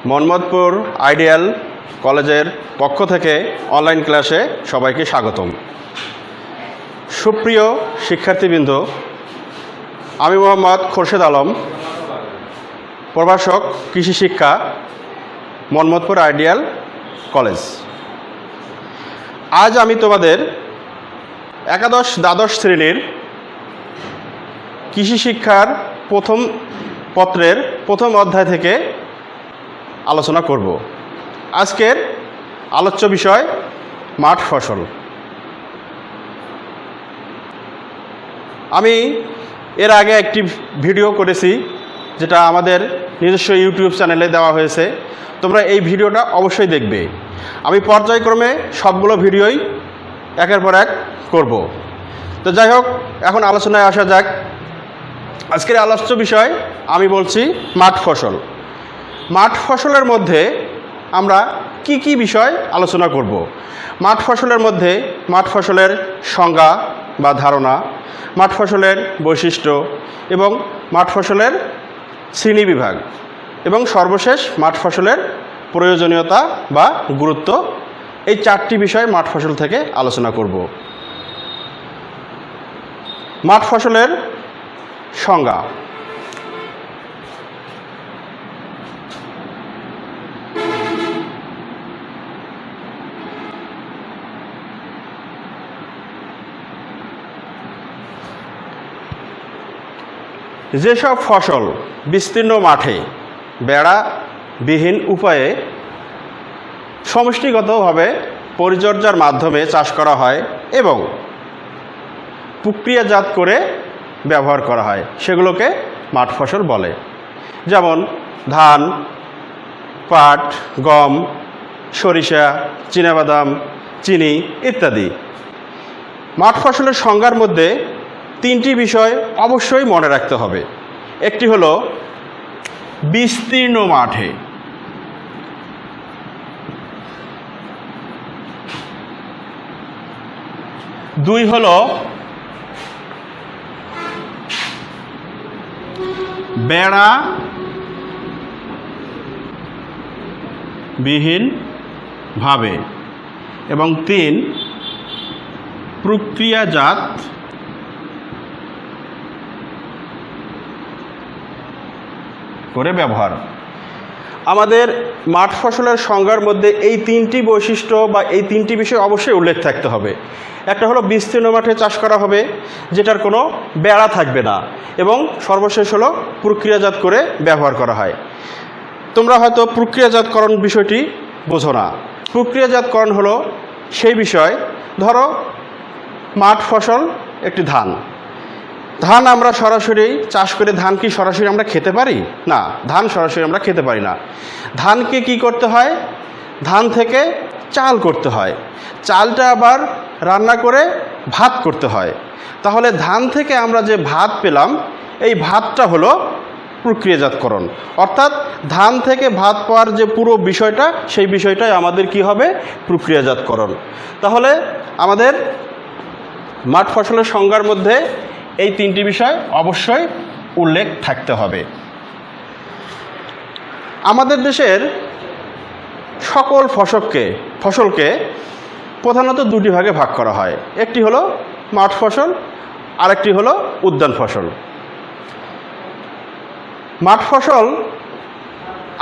Mohammadpur ideal কলেজের পক্ষ থেকে অনলাইন ক্লাসে সবাইকে স্বাগতম। সুপ্রিয় শিক্ষার্থীবৃন্দ, আমি মোহাম্মদ খোরশেদ আলম, প্রভাষক কৃষি শিক্ষা, মোহাম্মদপুর আইডিয়াল কলেজ। আজ আমি তোমাদের একাদশ দ্বাদশ শ্রেণীর কৃষি শিক্ষার প্রথম পত্রের প্রথম অধ্যায় থেকে আলোচনা করব। আজকের আলোচ্য বিষয় মাঠ ফসল। আমি এর আগে একটি ভিডিও করেছি, যেটা আমাদের নিজস্ব ইউটিউব চ্যানেলে দেওয়া হয়েছে। তোমরা এই ভিডিওটা অবশ্যই দেখবে। আমি পর্যায়ক্রমে সবগুলো ভিডিওই একের পর এক করব। তো যাই হোক, এখন আলোচনায় আসা যাক। আজকের আলোচ্য বিষয় আমি বলছি মাঠ ফসল। মাঠ ফসলের মধ্যে আমরা কি কি বিষয় আলোচনা করব? মাঠ ফসলের মধ্যে মাঠ ফসলের সংজ্ঞা বা ধারণা, মাঠ ফসলের বৈশিষ্ট্য এবং মাঠ ফসলের শ্রেণীবিভাগ এবং সর্বশেষ মাঠ ফসলের প্রয়োজনীয়তা বা গুরুত্ব, এই চারটি বিষয় মাঠ ফসল থেকে আলোচনা করব। মাঠ ফসলের সংজ্ঞা। যেসব ফসল বিস্তীর্ণ মাঠে বেড়াবিহীন উপায়ে সমষ্টিগতভাবে পরিচর্যার মাধ্যমে চাষ করা হয় এবং প্রক্রিয়াজাত করে ব্যবহার করা হয়, সেগুলোকে মাঠ ফসল বলে। যেমন ধান, পাট, গম, সরিষা, চীনাবাদাম, চিনি ইত্যাদি। মাঠ ফসলের সংজ্ঞার মধ্যে তিনটি বিষয় অবশ্যই মনে রাখতে হবে। একটি হলো বিস্তীর্ণ মাঠে, দুই হলো বেড়াবিহীন ভাবে এবং তিন প্রক্রিয়াজাত করে ব্যবহার। আমাদের মাঠ ফসলের সংজ্ঞার মধ্যে এই তিনটি বৈশিষ্ট্য বা এই তিনটি বিষয় অবশ্যই উল্লেখ থাকতে হবে। একটা হলো বিস্তীর্ণ মাঠে চাষ করা হবে, যেটার কোনো বেড়া থাকবে না, এবং সর্বশেষ হলো প্রক্রিয়াজাত করে ব্যবহার করা হয়। তোমরা হয়তো প্রক্রিয়াজাতকরণ বিষয়টি বোঝো না। প্রক্রিয়াজাতকরণ হলো সেই বিষয়, ধরো মাঠ ফসল একটি ধান। ধান আমরা সরাসরি চাষ করে ধান কি সরাসরি আমরা খেতে পারি? না, ধান সরাসরি আমরা খেতে পারি না। ধানকে কি করতে হয়? ধান থেকে চাল করতে হয়, চালটা আবার রান্না করে ভাত করতে হয়। তাহলে ধান থেকে আমরা যে ভাত পেলাম, এই ভাতটা হলো প্রক্রিয়াজাতকরণ। অর্থাৎ ধান থেকে ভাত পাওয়ার যে পুরো বিষয়টা, সেই বিষয়টাই আমাদের কি হবে? প্রক্রিয়াজাতকরণ। তাহলে আমাদের মাঠ ফসলের সংজ্ঞার মধ্যে এই তিনটি বিষয় অবশ্যই উল্লেখ থাকতে হবে। আমাদের দেশের সকল ফসলকে প্রধানত দুটি ভাগে ভাগ করা হয়। একটি হলো মাঠ ফসল, আরেকটি হলো উদ্যান ফসল। মাঠ ফসল,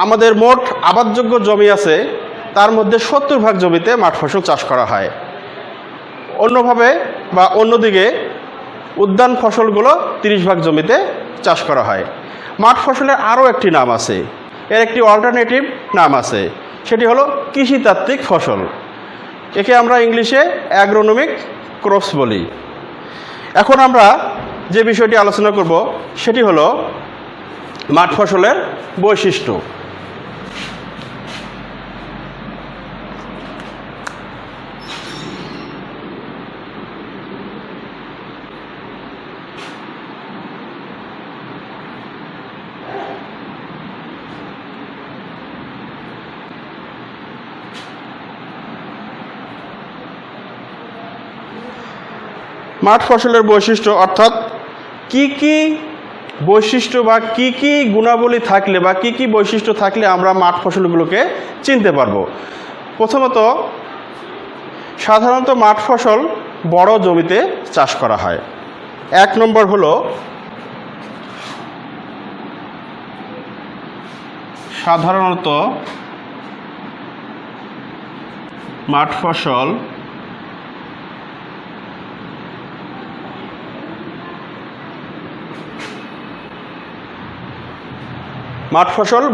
আমাদের মোট আবাদযোগ্য জমি আছে, তার মধ্যে 70% জমিতে মাঠ ফসল চাষ করা হয়। অন্যভাবে বা অন্যদিকে উদ্যান ফসলগুলো 30% জমিতে চাষ করা হয়। মাঠ ফসলের আরও একটি নাম আছে, এর একটি অল্টারনেটিভ নাম আছে, সেটি হলো কৃষিতাত্ত্বিক ফসল। একে আমরা ইংলিশে অ্যাগ্রোনমিক ক্রপস বলি। এখন আমরা যে বিষয়টি আলোচনা করব সেটি হলো মাঠ ফসলের বৈশিষ্ট্য। মাঠ ফসলের বৈশিষ্ট্য অর্থাৎ কি কি বৈশিষ্ট্য বা কি কি গুণাবলী থাকলে বা কি কি বৈশিষ্ট্য থাকলে আমরা মাঠ ফসলগুলোকে চিনতে পারবো। প্রথমত, সাধারণত মাঠ ফসল বড় জমিতে চাষ করা হয়। 1 নম্বর হলো সাধারণত মাঠ ফসল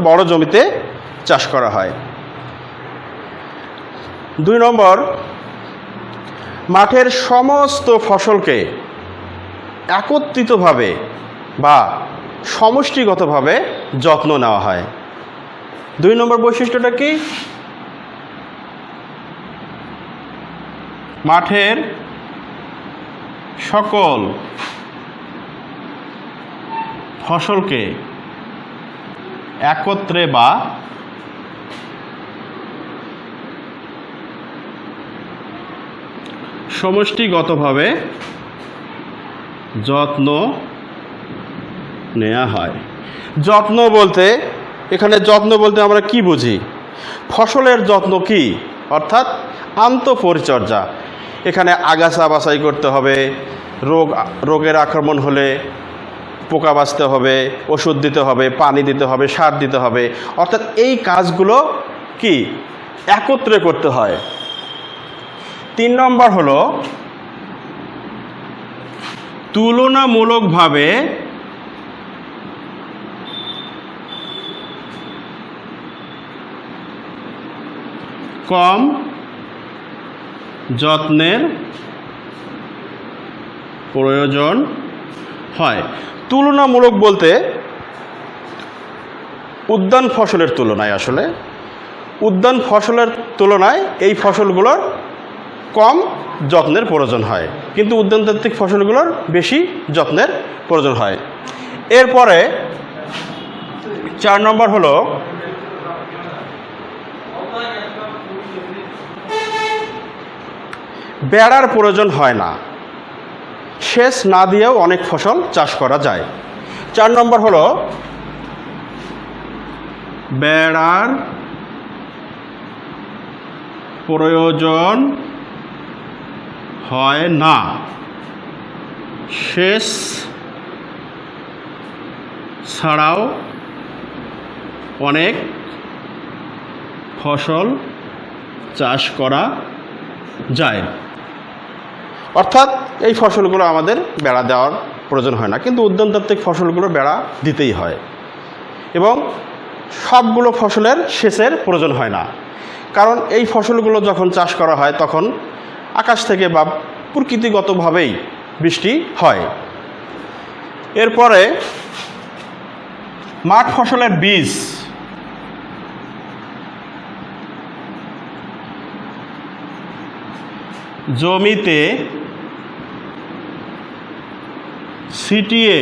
বড় জমিতে চাষ করা হয়। 2 নম্বর, মাঠের সমস্ত ফসলকে একত্রিতভাবে বা সমষ্টিগতভাবে যত্ন নেওয়া হয়। 2 নম্বর বৈশিষ্ট্যটা কি? মাঠের সকল ফসলকে একত্রে বা সমষ্টিগতভাবে যত্ন নেওয়া হয়। যত্ন বলতে আমরা কি বুঝি? ফসলের যত্ন কি? অর্থাৎ আন্তঃপরিচর্যা। এখানে আগাছা বাছাই করতে হবে, রোগের আক্রমণ হলে পোকা বাছতে হবে, ওষুধ দিতে হবে, পানি দিতে হবে, সার দিতে হবে। অর্থাৎ এই কাজগুলো কি একত্রে করতে হয়। 3 নম্বর হলো তুলনামূলকভাবে কম যত্নের প্রয়োজন হয়। তুলনামূলক বলতে উদ্যান ফসলের তুলনায়, আসলে উদ্যান ফসলের তুলনায় এই ফসলগুলোর কম যত্নের প্রয়োজন হয়, কিন্তু উদ্যানতাত্ত্বিক ফসলগুলোর বেশি যত্নের প্রয়োজন হয়। এরপরে 4 নম্বর হলো বেড়ার প্রয়োজন হয় না। সেচ না দিয়েও অনেক ফসল চাষ করা যায়। 4 নম্বর হলো বেড়ার প্রয়োজন হয় না। সেচ ছাড়াও অনেক ফসল চাষ করা যায়। অর্থাৎ এই ফসলগুলো আমাদের বেড়া দেওয়ার প্রয়োজন হয় না, কিন্তু উদ্যানতাত্ত্বিক ফসলগুলো বেড়া দিতেই হয়। এবং সবগুলো ফসলের সেচের প্রয়োজন হয় না, কারণ এই ফসলগুলো যখন চাষ করা হয় তখন আকাশ থেকে বা প্রকৃতিগতভাবেই বৃষ্টি হয়। এরপরে মাঠ ফসলের বীজ। জমিতে ছিটিয়ে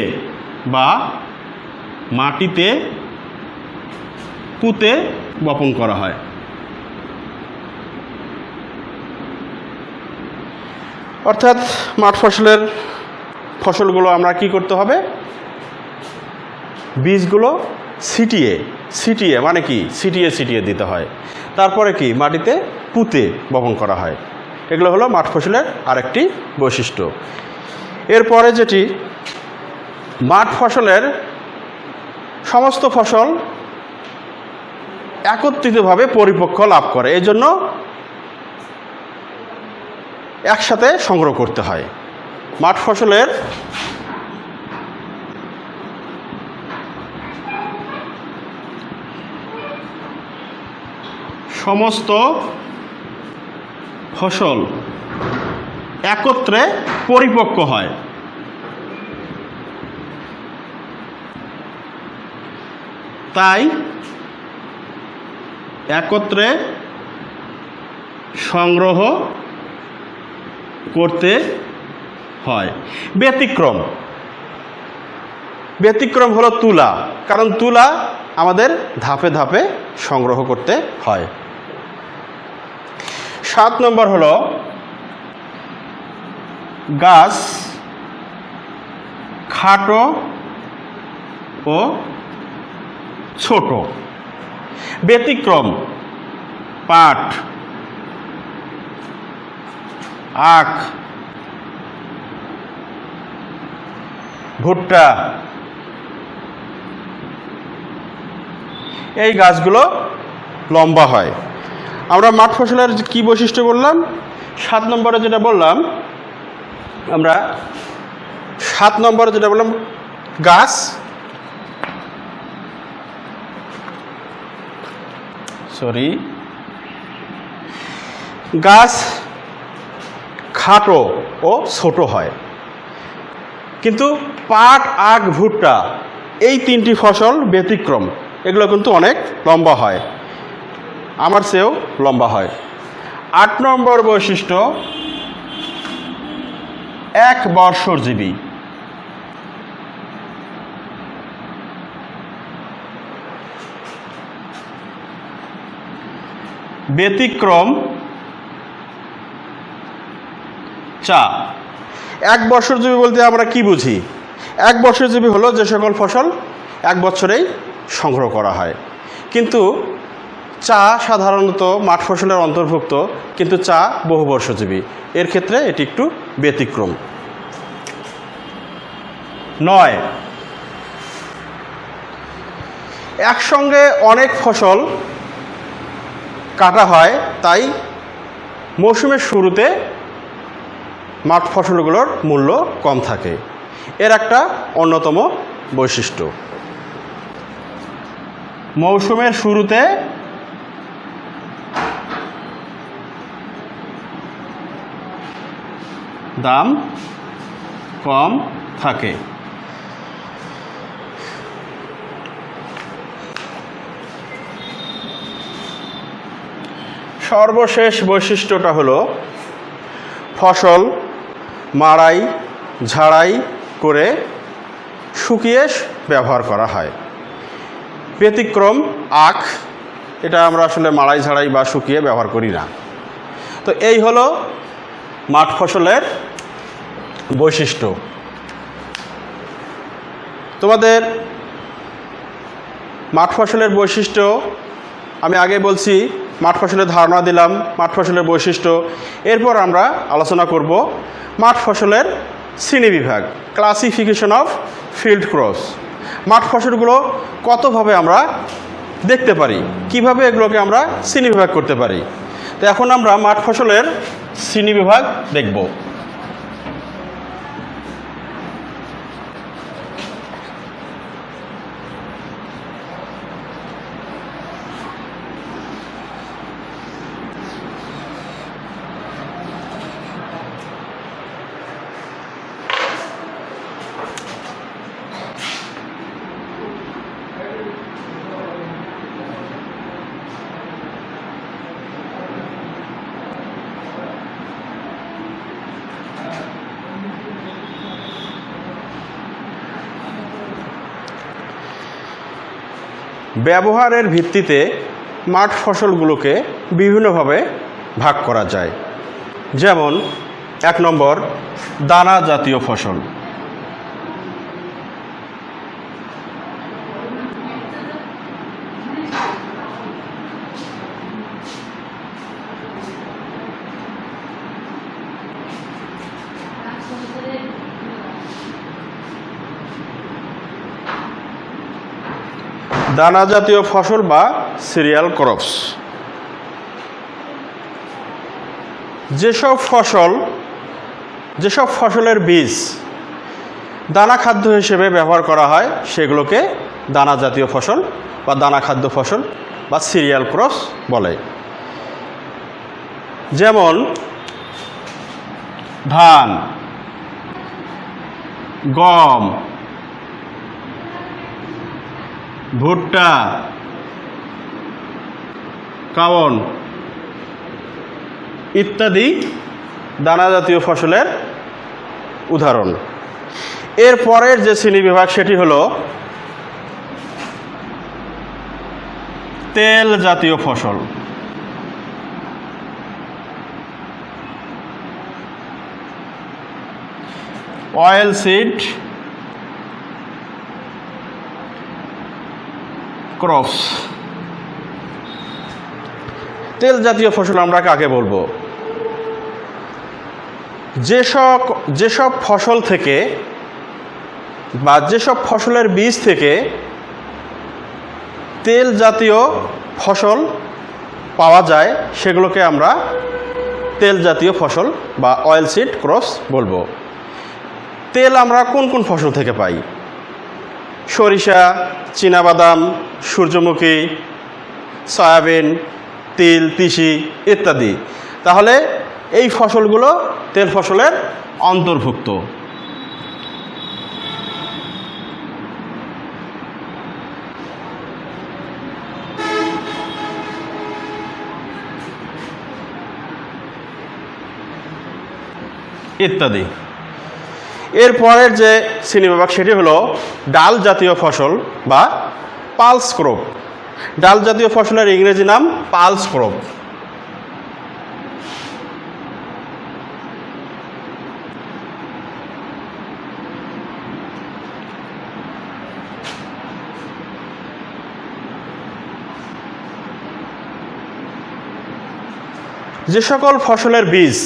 বা মাটিতে পুঁতে বপন করা হয়। অর্থাৎ মাঠ ফসলগুলো আমরা কি করতে হবে? বীজগুলো ছিটিয়ে মানে কি ছিটিয়ে দিতে হয়। তারপরে কি মাটিতে পুঁতে বপন করা হয়। এগুলো হলো মাঠ ফসলের আরেকটি বৈশিষ্ট্য। এরপরে যেটি, মাঠ ফসলের সমস্ত ফসল একত্রিতভাবে পরিপক্ক লাভ করে, এই জন্য একসাথে সংগ্রহ করতে হয়। মাঠ ফসলের সমস্ত ফসল একত্রে পরিপক্ক হয়। তাই একত্রে সংগ্রহ করতে হয়। ব্যতিক্রম হলো তুলা, কারণ তুলা আমাদের ধাপে ধাপে সংগ্রহ করতে হয়। 7 নম্বর হলো গাছ খাটো ও ছোট। ব্যতিক্রম পাট, আখ, ভুট্টা, এই গাছগুলো লম্বা হয়। আমরা মাঠ ফসলের কি বৈশিষ্ট্য বললাম? 7 নম্বরে যেটা বললাম, আমরা 7 নম্বরে যেটা বললাম, গাছ গাছ খাটো ও ছোট হয়। কিন্তু পাট, আখ, ভুট্টা এই 3টি ফসল ব্যতিক্রম, এগুলো কিন্তু অনেক লম্বা হয়, আমার চেয়েও লম্বা হয়। 8 নম্বর বৈশিষ্ট্য, এক বর্ষজীবী। ব্যতিক্রম চা। এক বর্ষজীবী বলতে আমরা কি বুঝি? এক বর্ষজীবী হলো যে সকল ফসল 1 বছরেই সংগ্রহ করা হয়। কিন্তু চা সাধারণত মাঠ ফসলের অন্তর্ভুক্ত, কিন্তু চা বহু বর্ষজীবী, এর ক্ষেত্রে এটি একটু ব্যতিক্রম। 9, একসঙ্গে অনেক ফসল কাটা হয়, তাই মৌসুমের শুরুতে মাঠ ফসলগুলোর মূল্য কম থাকে, এর একটা অন্যতম বৈশিষ্ট্য। মৌসুমের শুরুতে দাম কম থাকে। সর্বশেষ বৈশিষ্ট্যটা হলো ফসল মাড়াই ঝাড়াই করে শুকিয়ে ব্যবহার করা হয়। ব্যতিক্রম আখ, এটা আমরা আসলে মাড়াই ঝাড়াই বা শুকিয়ে ব্যবহার করি না। তো এই হলো মাঠ ফসলের বৈশিষ্ট্য। তোমাদের মাঠ ফসলের বৈশিষ্ট্য আমি আগে বলছি, মাঠ ফসলের ধারণা দিলাম, মাঠ ফসলের বৈশিষ্ট্য। এরপর আমরা আলোচনা করব মাঠ ফসলের শ্রেণীবিভাগ, ক্লাসিফিকেশন অফ ফিল্ড ক্রপস। মাঠ ফসলগুলো কতভাবে আমরা দেখতে পারি, কিভাবে এগুলোকে আমরা শ্রেণীবিভাগ করতে পারি। তো এখন আমরা মাঠ ফসলের শ্রেণীবিভাগ দেখব। ব্যবহারের ভিত্তিতে মাঠ ফসলগুলোকে বিভিন্নভাবে ভাগ করা যায়। যেমন 1 নম্বর, দানা জাতীয় ফসল। দানা জাতীয় ফসল বা সিরিয়াল ক্রপস। যেসব ফসলের বীজ দানা খাদ্য হিসেবে ব্যবহার করা হয় সেগুলোকে দানা জাতীয় ফসল বা দানা খাদ্য ফসল বা সিরিয়াল ক্রপস বলে। যেমন ধান, গম, ভুট্টা, কাওন ইত্যাদি দানা জাতীয় ফসলের উদাহরণ। এর পরের যে শ্রেণীবিভাগ সেটি হলো তেল জাতীয় ফসল। Oil seed crops. তেল জাতীয় ফসল আমরা কাকে বলবো? যেসব ফসল থেকে বা যেসব ফসলের বীজ থেকে তেল জাতীয় ফসল পাওয়া যায় সেগুলোকে আমরা তেল জাতীয় ফসল বা অয়েল সিড ক্রপস বলবো। তেল আমরা কোন কোন ফসল থেকে পাই? সরিষা, চীনাবাদাম, সূর্যমুখী, সয়াবিন, তিল, তিসি ইত্যাদি। তাহলে এই ফসলগুলো তেল ফসলের অন্তর্ভুক্ত। ইত্যাদি। এরপরের যে শ্রেণীবিভাগ সেটি হলো ডাল জাতীয় ফসল বা পালস ক্রপ। ডাল জাতীয় ফসলের ইংরেজি নাম পালস ক্রপ। যে সকল ফসলের বীজ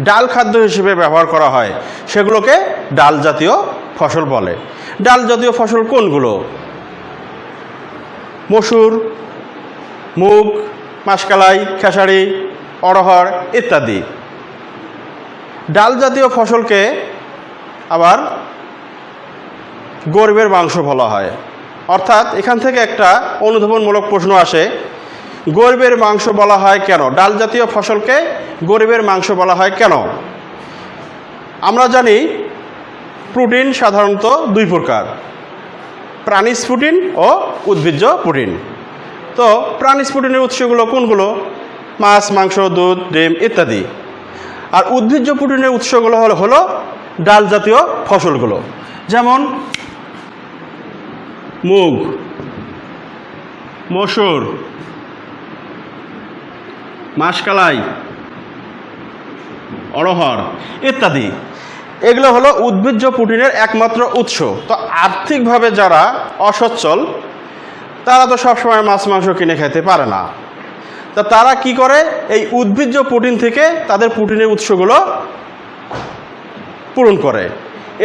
ডাল খাদ্য হিসেবে ব্যবহার করা হয় সেগুলোকে ডাল জাতীয় ফসল বলে। ডাল জাতীয় ফসল কোনগুলো? মসুর, মুগ, মাসকলাই, খেসারি, অড়হর ইত্যাদি। ডাল জাতীয় ফসলকে আবার গরিবের মাংস বলা হয়। অর্থাৎ এখান থেকে একটা অনুধাবনমূলক প্রশ্ন আসে, গরিবের মাংস বলা হয় কেন? ডাল জাতীয় ফসলকে গরিবের মাংস বলা হয় কেন? আমরা জানি প্রোটিন সাধারণত দুই প্রকার, প্রাণিজ প্রোটিন ও উদ্ভিজ্জ প্রোটিন। তো প্রাণিজ প্রোটিনের উৎসগুলো কোনগুলো? মাছ, মাংস, দুধ, ডিম ইত্যাদি। আর উদ্ভিজ্জ প্রোটিনের উৎসগুলো হলো ডাল জাতীয় ফসলগুলো, যেমন মুগ, মসুর, মাসকলাই, অড়হর ইত্যাদি। এগুলো হলো উদ্ভিজ্জ প্রোটিনের একমাত্র উৎস। তো আর্থিকভাবে যারা অসচ্ছল তারা তো সবসময় মাছ মাংস কিনে খেতে পারে না। তা তারা কি করে? এই উদ্ভিজ্জ প্রোটিন থেকে তাদের প্রোটিনের উৎসগুলো পূরণ করে।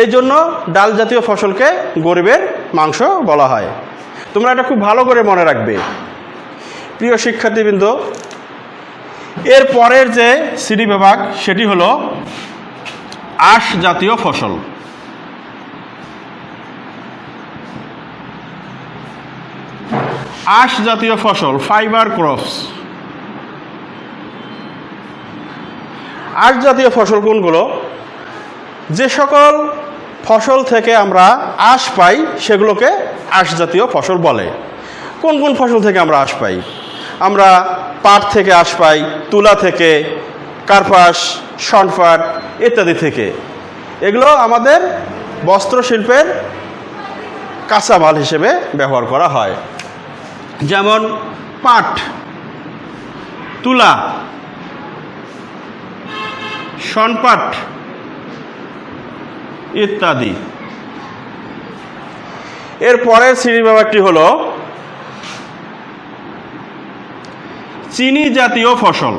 এই জন্য ডাল জাতীয় ফসলকে গরিবের মাংস বলা হয়। তোমরা এটা খুব ভালো করে মনে রাখবে প্রিয় শিক্ষার্থীবৃন্দ। এর পরের যে শ্রেণীবিভাগ সেটি হলো আঁশ জাতীয় ফসল। আঁশ জাতীয় ফসল ফাইবার ক্রপস। আঁশ জাতীয় ফসল কোনগুলো? যে সকল ফসল থেকে আমরা আঁশ পাই সেগুলোকে আঁশ জাতীয় ফসল বলে। কোন কোন ফসল থেকে আমরা আঁশ পাই? আমরা পাট থেকে আঁশ পাই, তুলা থেকে, কার্পাস, শনপাট ইত্যাদি থেকে। এগুলো আমাদের বস্ত্রশিল্পের কাঁচামাল হিসেবে ব্যবহার করা হয়, যেমন পাট, তুলা, শনপাট ইত্যাদি। এর পরের শ্রেণীবিভাগটি হলো চিনি জাতীয় ফসল।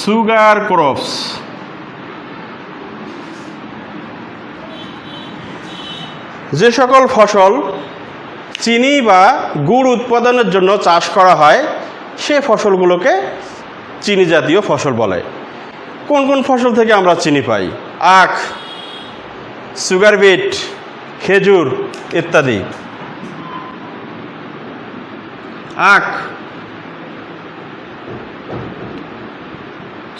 Sugar crops. যে সকল ফসল চিনি বা গুড় উৎপাদনের জন্য চাষ করা হয় সে ফসলগুলোকে চিনি জাতীয় ফসল বলে। কোন কোন ফসল থেকে আমরা চিনি পাই? আখ, সুগার বিট, খেজুর ইত্যাদি। আখ,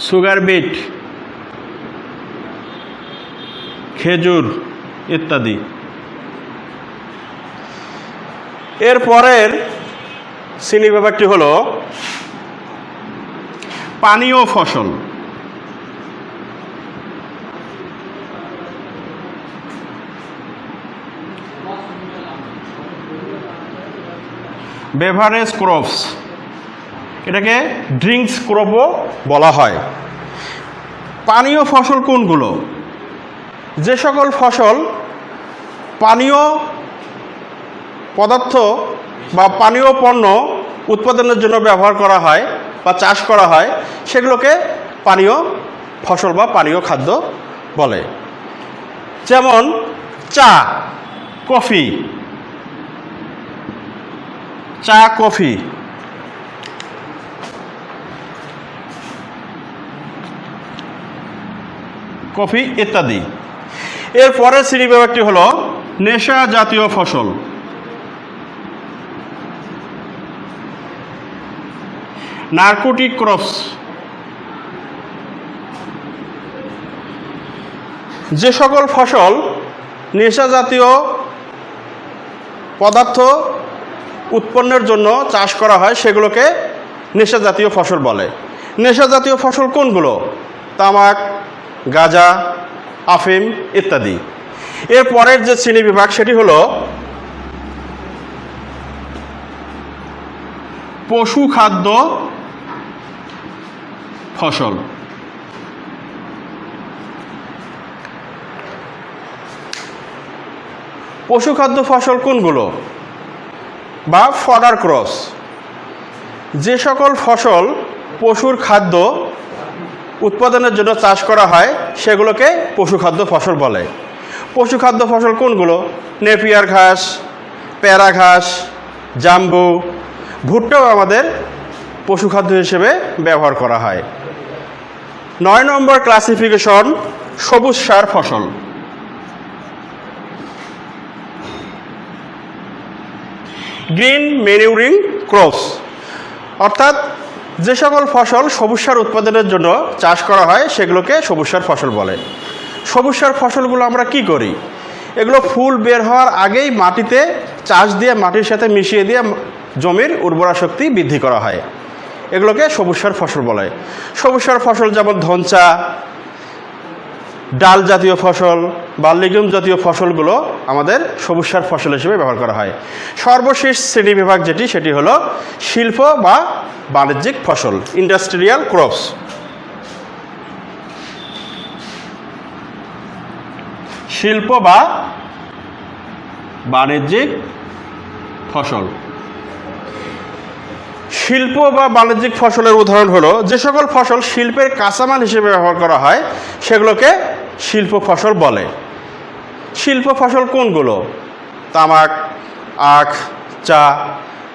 সুগার বিট, খেজুর ইত্যাদি। এর পরের শ্রেণীবিভাগটি হলো পানীয় ফসল। বেভারেজ ক্রপস, এটাকে ড্রিঙ্কস ক্রপও বলা হয়। পানীয় ফসল কোনগুলো? যে সকল ফসল পানীয় পদার্থ বা পানীয় পণ্য উৎপাদনের জন্য ব্যবহার করা হয় বা চাষ করা হয় সেগুলোকে পানীয় ফসল বা পানীয় খাদ্য বলে। যেমন চা, কফি, কফি ইত্যাদি। এর পরের শ্রেণীবিভাগটি হলো নেশা জাতীয় ফসল। নার্কোটিক ক্রপস, যে সকল ফসল নেশা জাতীয় পদার্থ উৎপন্নের জন্য চাষ করা হয় সেগুলোকে নেশা জাতীয় ফসল বলে। নেশা জাতীয় ফসল কোনগুলো? তামাক, গাঁজা, আফিম ইত্যাদি। এর পরের যে শ্রেণীবিভাগ সেটি হলো পশু খাদ্য ফসল। পশু খাদ্য ফসল কোনগুলো? বা ফডার ক্রস, যে সকল ফসল পশুর খাদ্য উৎপাদনের জন্য চাষ করা হয় সেগুলোকে পশু খাদ্য ফসল বলে। পশু খাদ্য ফসল কোনগুলো? নেপিয়ার ঘাস, প্যারা ঘাস, জাম্বু, ভুট্টাও আমাদের পশু খাদ্য হিসেবে ব্যবহার করা হয়। 9 নম্বর ক্লাসিফিকেশন সবুজ সার ফসল। গ্রিন ম্যানিউরিং ক্রপস, অর্থাৎ যে সকল ফসল সবুজ সার উৎপাদনের জন্য চাষ করা হয় সেগুলোকে সবুজ সার ফসল বলে। সবুজ সার ফসলগুলো আমরা কি করি? এগুলো ফুল বের হওয়ার আগেই মাটিতে চাষ দিয়ে মাটির সাথে মিশিয়ে দিয়ে জমির উর্বরা শক্তি বৃদ্ধি করা হয়, এগুলোকে সবুজ সার ফসল বলে। সবুজ সার ফসল যেমন ধনচা, ডাল জাতীয় ফসল বা লিগুম জাতীয় ফসলগুলো আমাদের সবুজ সার ফসল হিসেবে ব্যবহার করা হয়। সর্বশেষ শ্রেণীবিভাগ যেটি সেটি হলো শিল্প বা বাণিজ্যিক ফসল, ইন্ডাস্ট্রিয়াল ক্রপস। শিল্প বা বাণিজ্যিক ফসল। শিল্প বা বাণিজ্যিক ফসলের উদাহরণ হলো যে সকল ফসল শিল্পের কাঁচামাল হিসেবে ব্যবহার করা হয় সেগুলোকে শিল্প ফসল বলে। শিল্প ফসল কোনগুলো? তামাক, আখ, চা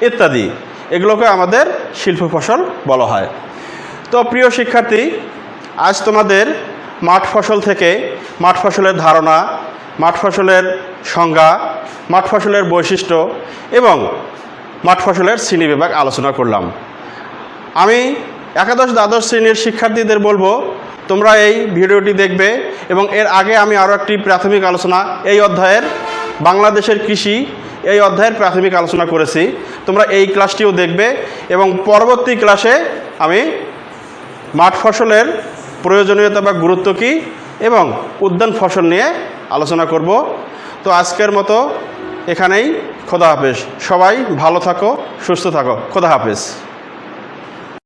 ইত্যাদি, এগুলোকে আমাদের শিল্প ফসল বলা হয়। তো প্রিয় শিক্ষার্থী, আজ তোমাদের মাঠ ফসল থেকে মাঠ ফসলের ধারণা, মাঠ ফসলের সংজ্ঞা, মাঠ ফসলের বৈশিষ্ট্য এবং মাঠ ফসলের শ্রেণীবিভাগ আলোচনা করলাম। আমি একাদশ দ্বাদশ শ্রেণীর শিক্ষার্থীদের বলবো তোমরা এই ভিডিওটি দেখবে এবং এর আগে আমি আরও একটি প্রাথমিক আলোচনা এই অধ্যায়ের বাংলাদেশের কৃষি এই অধ্যায়ের প্রাথমিক আলোচনা করেছি, তোমরা এই ক্লাসটিও দেখবে এবং পরবর্তী ক্লাসে আমি মাঠ ফসলের প্রয়োজনীয়তা বা গুরুত্ব কী এবং উদ্যান ফসল নিয়ে আলোচনা করব। তো আজকের মতো এখানেই, খোদা হাফেজ। সবাই ভালো থাকো, সুস্থ থাকো, খোদা হাফেজ।